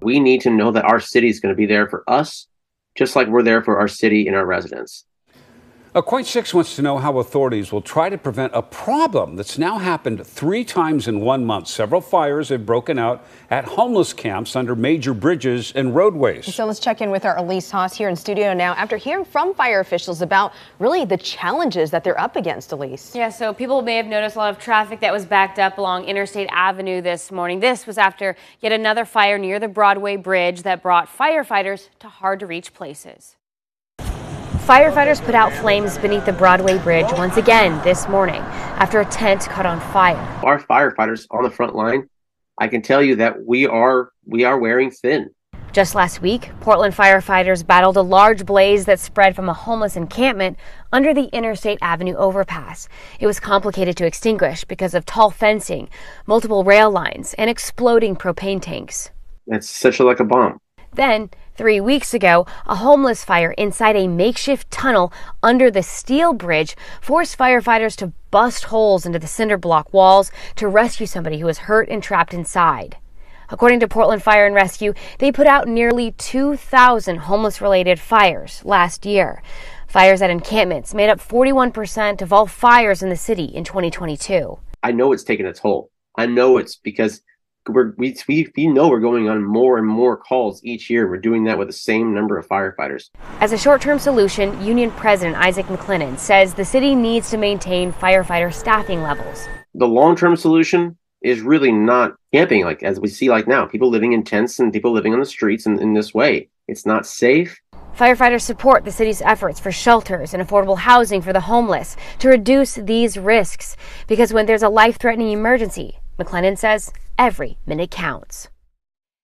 We need to know that our city is going to be there for us, just like we're there for our city and our residents. Quite Six wants to know how authorities will try to prevent a problem that's now happened 3 times in 1 month. Several fires have broken out at homeless camps under major bridges and roadways. So let's check in with our Elise Haas here in studio now after hearing from fire officials about really the challenges that they're up against, Elise. Yeah, so people may have noticed a lot of traffic that was backed up along Interstate Avenue this morning. This was after yet another fire near the Broadway Bridge that brought firefighters to hard to reach places. Firefighters put out flames beneath the Broadway Bridge once again this morning after a tent caught on fire. Our firefighters on the front line, I can tell you that we are wearing thin. Just last week, Portland firefighters battled a large blaze that spread from a homeless encampment under the Interstate Avenue overpass. It was complicated to extinguish because of tall fencing, multiple rail lines, and exploding propane tanks. It's such like a bomb. Then, 3 weeks ago, a homeless fire inside a makeshift tunnel under the steel bridge forced firefighters to bust holes into the cinder block walls to rescue somebody who was hurt and trapped inside. According to Portland Fire and Rescue, they put out nearly 2,000 homeless-related fires last year. Fires at encampments made up 41% of all fires in the city in 2022. I know it's taken a toll. I know it's because we know we're going on more and more calls each year. We're doing that with the same number of firefighters. As a short-term solution, Union President Isaac McLennan says the city needs to maintain firefighter staffing levels. The long-term solution is really not camping, like as we see like now, people living in tents and people living on the streets in this way. It's not safe. Firefighters support the city's efforts for shelters and affordable housing for the homeless to reduce these risks, because when there's a life-threatening emergency, McLennan says every minute counts.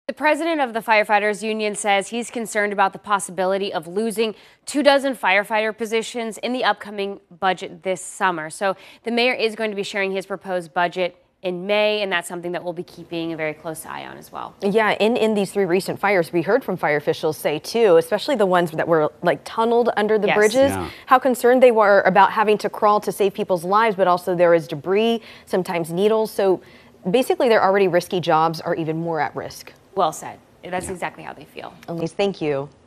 The president of the firefighters union says he's concerned about the possibility of losing 24 firefighter positions in the upcoming budget this summer. So the mayor is going to be sharing his proposed budget in May, and that's something that we'll be keeping a very close eye on as well. Yeah, in these 3 recent fires, we heard from fire officials say too, especially the ones that were like tunneled under the bridges, how concerned they were about having to crawl to save people's lives, but also there is debris, sometimes needles. So basically their already risky jobs are even more at risk. Well said. That's exactly how they feel. Elise, thank you.